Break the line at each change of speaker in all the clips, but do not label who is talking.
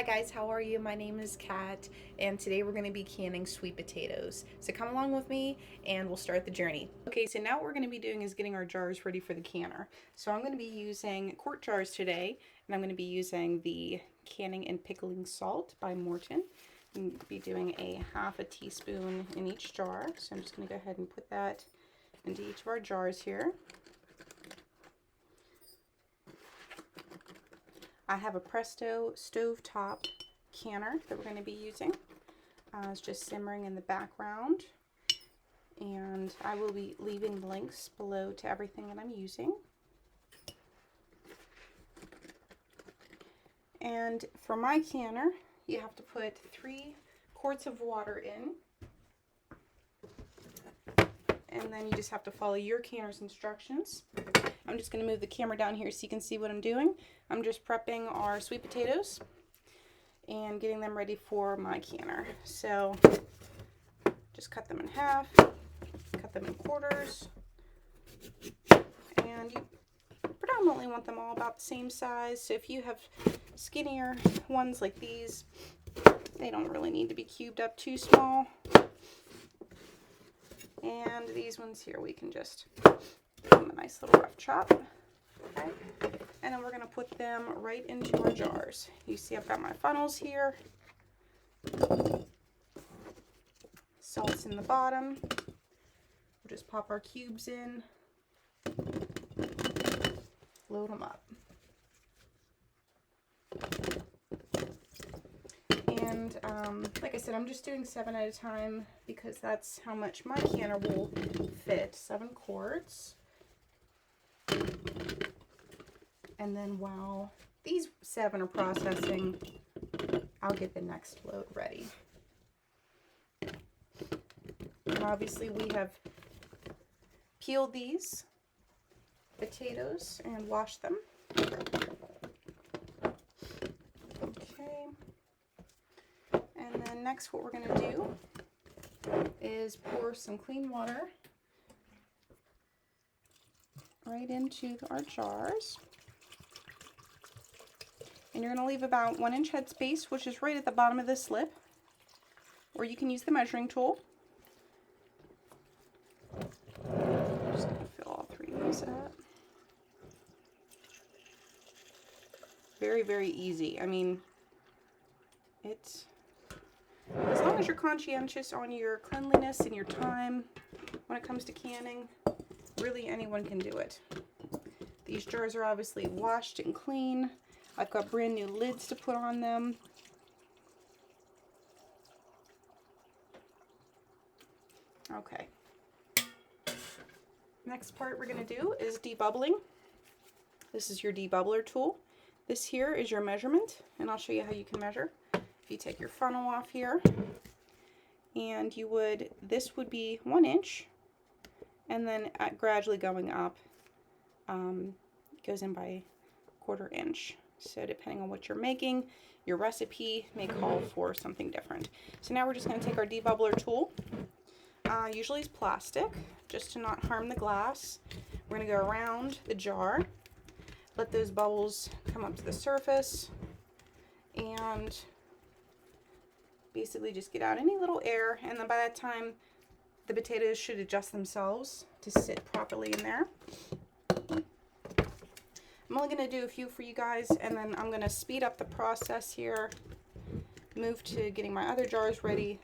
Hi guys, how are you? My name is Kat, and today we're going to be canning sweet potatoes. So come along with me and we'll start the journey. Okay, so now what we're going to be doing is getting our jars ready for the canner. So I'm going to be using quart jars today, and I'm going to be using the Canning and Pickling Salt by Morton. I'm going to be doing a half a teaspoon in each jar. So I'm just going to go ahead and put that into each of our jars here. I have a Presto Stovetop Canner that we're going to be using. It's just simmering in the background, and I will be leaving links below to everything that I'm using. And for my canner, you have to put 3 quarts of water in, and then you just have to follow your canner's instructions. I'm just going to move the camera down here so you can see what I'm doing. I'm just prepping our sweet potatoes and getting them ready for my canner. So just cut them in half, cut them in quarters, and you predominantly want them all about the same size. So if you have skinnier ones like these, they don't really need to be cubed up too small. And these ones here, we can just give them a nice little rough chop. Okay. And then we're going to put them right into our jars. You see I've got my funnels here. Salt's in the bottom. We'll just pop our cubes in. Load them up. And like I said, I'm just doing 7 at a time because that's how much my canner will fit. 7 quarts. And then while these 7 are processing, I'll get the next load ready. And obviously we have peeled these potatoes and washed them. Okay. And then next what we're going to do is pour some clean water right into our jars. And you're going to leave about 1 inch head space, which is right at the bottom of this lip. Or you can use the measuring tool. I'm just going to fill all 3 of these up. Very, very easy. I mean, it's, as long as you're conscientious on your cleanliness and your time when it comes to canning, really anyone can do it. These jars are obviously washed and clean. I've got brand new lids to put on them. Okay. Next part we're going to do is debubbling. This is your debubbler tool. This here is your measurement, and I'll show you how you can measure. If you take your funnel off here, and this would be 1 inch, and then gradually going up, goes in by 1/4 inch. So depending on what you're making, your recipe may call for something different. So now we're just going to take our debubbler tool. Usually it's plastic, just to not harm the glass. We're going to go around the jar, let those bubbles come up to the surface, and basically just get out any little air. And then by that time, the potatoes should adjust themselves to sit properly in there. I'm only going to do a few for you guys, and then I'm going to speed up the process here, move to getting my other jars ready,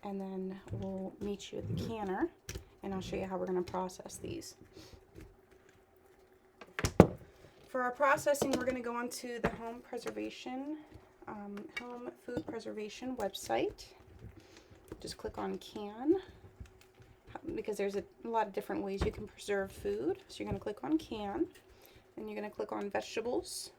and then we'll meet you at the canner, and I'll show you how we're going to process these. For our processing, we're going to go onto the Home Food Preservation website. Just click on Can, because there's a lot of different ways you can preserve food. So you're going to click on Can, then you're going to click on Vegetables,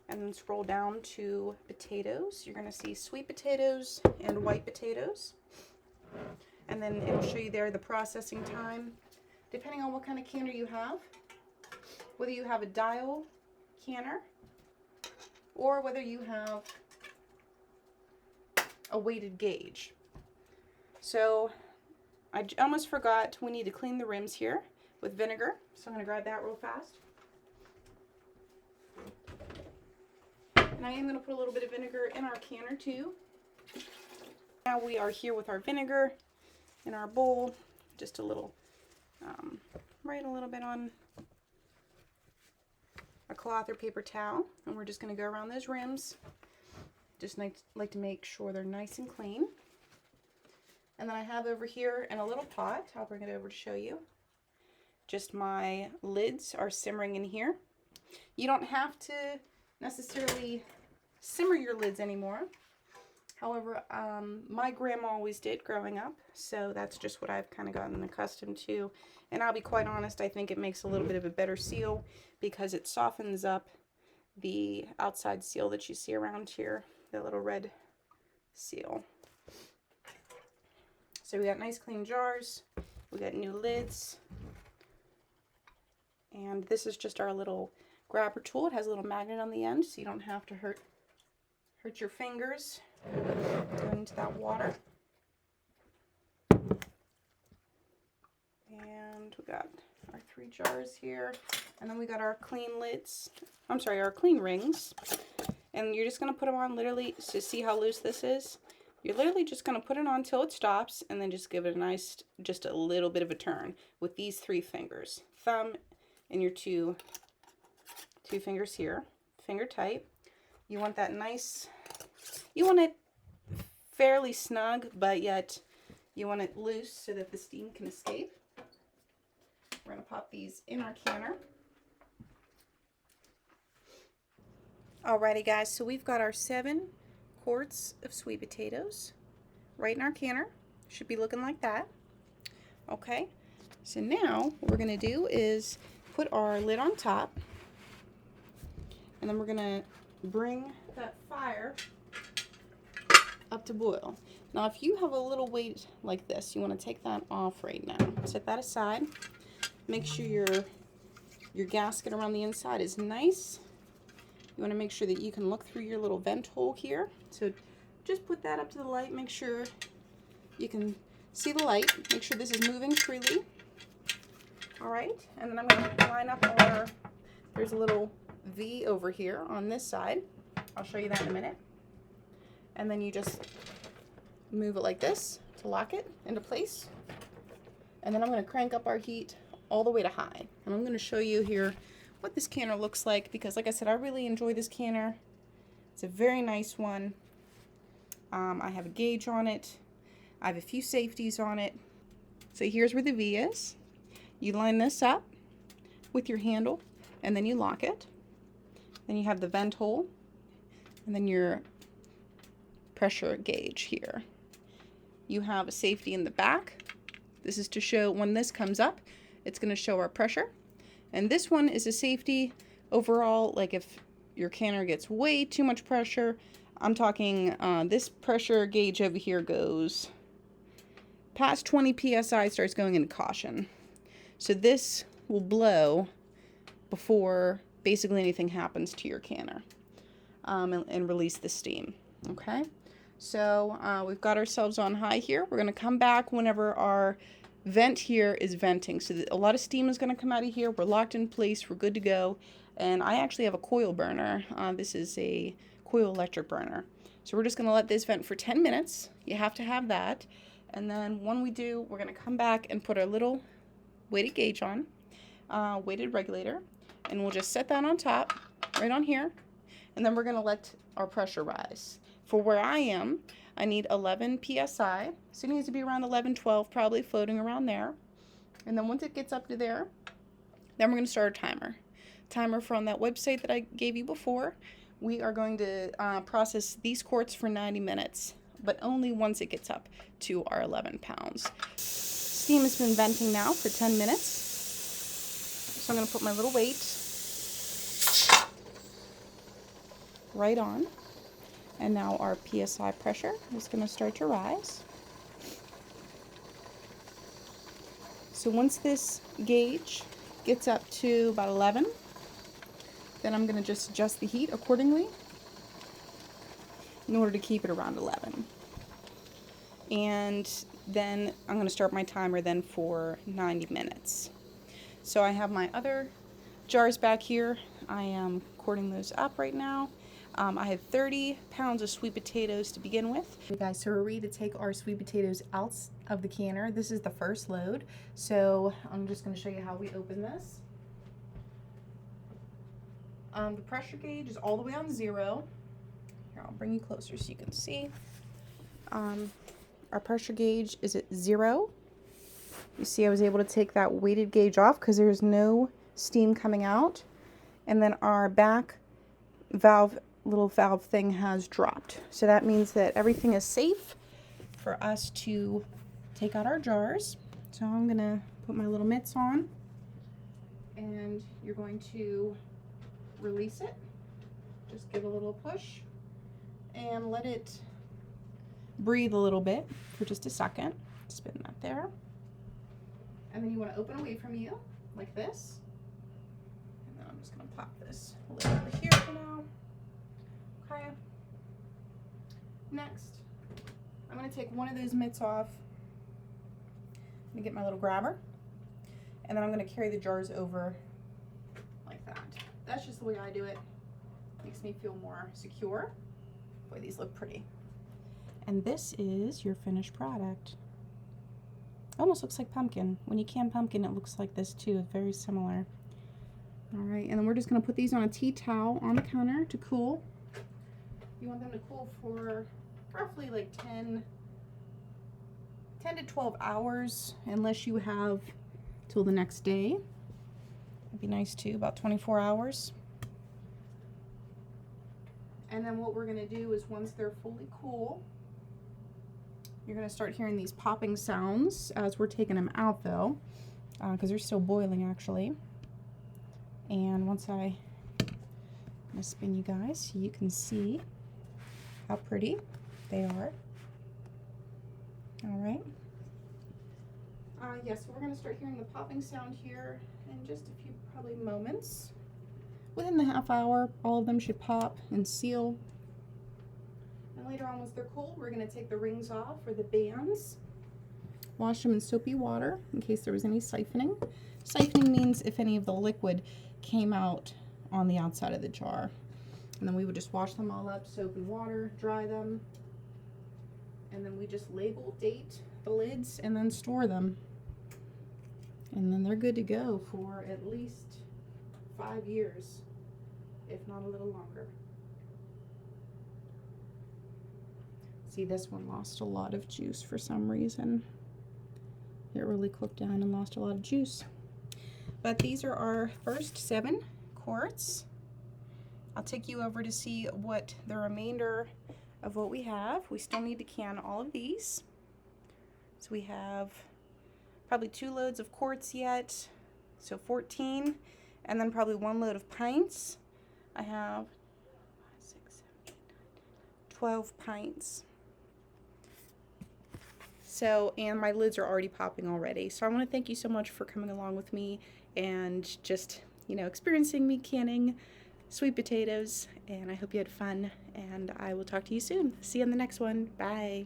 and then scroll down to Potatoes. You're going to see sweet potatoes and white potatoes, and then it'll show you there the processing time, depending on what kind of canner you have, whether you have a dial canner or whether you have a weighted gauge. So I almost forgot, we need to clean the rims here with vinegar, so I'm going to grab that real fast. And I am going to put a little bit of vinegar in our canner too. Now we are here with our vinegar in our bowl. Just a little, right a little bit on a cloth or paper towel. And we're just going to go around those rims. Just like to make sure they're nice and clean. And then I have over here in a little pot, I'll bring it over to show you. Just my lids are simmering in here. You don't have to necessarily simmer your lids anymore. However, my grandma always did growing up, so that's just what I've kind of gotten accustomed to. And I'll be quite honest, I think it makes a little bit of a better seal because it softens up the outside seal that you see around here, the little red seal. So we got nice clean jars, we got new lids, and this is just our little grabber tool. It has a little magnet on the end, so you don't have to hurt your fingers going into that water. And we got our 3 jars here, and then we got our clean lids. I'm sorry, our clean rings. And you're just gonna put them on literally to see how loose this is. You're literally just going to put it on until it stops and then just give it a nice, just a little bit of a turn with these 3 fingers. Thumb and your two fingers here, finger tight. You want that nice, you want it fairly snug, but yet you want it loose so that the steam can escape. We're going to pop these in our canner. Alrighty guys, so we've got our 7 quarts of sweet potatoes right in our canner. Should be looking like that. Okay, so now what we're going to do is put our lid on top, and then we're going to bring that fire up to boil. Now if you have a little weight like this, you want to take that off right now. Set that aside. Make sure your gasket around the inside is nice. You want to make sure that you can look through your little vent hole here. So just put that up to the light. Make sure you can see the light. Make sure this is moving freely. All right, and then I'm going to line up there's a little V over here on this side. I'll show you that in a minute. And then you just move it like this to lock it into place. And then I'm going to crank up our heat all the way to high. And I'm going to show you here what this canner looks like, because like I said, I really enjoy this canner. It's a very nice one. I have a gauge on it. I have a few safeties on it. So here's where the V is. You line this up with your handle and then you lock it. Then you have the vent hole and then your pressure gauge here. You have a safety in the back. This is to show when this comes up, it's going to show our pressure. And this one is a safety overall, like if your canner gets way too much pressure. I'm talking this pressure gauge over here goes past 20 psi, starts going into caution. So this will blow before basically anything happens to your canner and release the steam. Okay, so we've got ourselves on high here. We're going to come back whenever our vent here is venting, so that a lot of steam is going to come out of here. We're locked in place, we're good to go. And I actually have a coil burner. This is a coil electric burner. So we're just going to let this vent for 10 minutes. You have to have that. And then when we do, we're going to come back and put our little weighted gauge on, weighted regulator, and we'll just set that on top, right on here. And then we're going to let our pressure rise. For where I am, I need 11 psi, so it needs to be around 11, 12, probably floating around there. And then once it gets up to there, then we're going to start a timer. Timer from that website that I gave you before. We are going to process these quarts for 90 minutes, but only once it gets up to our 11 pounds. Steam has been venting now for 10 minutes. So I'm going to put my little weight right on. And now our PSI pressure is going to start to rise. So once this gauge gets up to about 11, then I'm going to just adjust the heat accordingly in order to keep it around 11. And then I'm going to start my timer then for 90 minutes. So I have my other jars back here. I am cording those up right now. I had 30 pounds of sweet potatoes to begin with. Okay guys, so we're ready to take our sweet potatoes out of the canner. This is the first load. So I'm just going to show you how we open this. The pressure gauge is all the way on 0. Here, I'll bring you closer so you can see. Our pressure gauge is at 0. You see I was able to take that weighted gauge off because there's no steam coming out. And then our back valve, little valve thing has dropped. So that means that everything is safe for us to take out our jars. So I'm gonna put my little mitts on and you're going to release it. Just give a little push and let it breathe a little bit for just a second. Spin that there. And then you want to open away from you like this. And then I'm just going to pop this lid over here for now. Okay. Next, I'm going to take one of those mitts off. I'm going to get my little grabber. And then I'm going to carry the jars over like that. That's just the way I do it. Makes me feel more secure. Boy, these look pretty. And this is your finished product. Almost looks like pumpkin. When you can pumpkin, it looks like this too. It's very similar. All right, and then we're just going to put these on a tea towel on the counter to cool. You want them to cool for roughly like 10 to 12 hours, unless you have till the next day. It'd be nice too, about 24 hours. And then what we're going to do is once they're fully cool, you're going to start hearing these popping sounds as we're taking them out though, because they're still boiling actually. And once I'm going to spin you guys so you can see how pretty they are. All right. Yes, so we're going to start hearing the popping sound here in just a few probably moments. Within the half hour, all of them should pop and seal. And later on, once they're cool, we're going to take the rings off or the bands, wash them in soapy water in case there was any siphoning. Siphoning means if any of the liquid came out on the outside of the jar. And then we would just wash them all up, soap and water, dry them. And then we just label, date the lids, and then store them. And then they're good to go for at least 5 years, if not a little longer. See, this one lost a lot of juice for some reason. It really cooked down and lost a lot of juice. But these are our first 7 quarts. I'll take you over to see what the remainder of what we have. We still need to can all of these. So we have probably 2 loads of quarts yet, so 14, and then probably 1 load of pints. I have 5, 6, 7, 8, 9, 12 pints. So, and my lids are already popping already. So I want to thank you so much for coming along with me and just, you know, experiencing me canning sweet potatoes. And I hope you had fun, and I will talk to you soon. See you on the next one. Bye.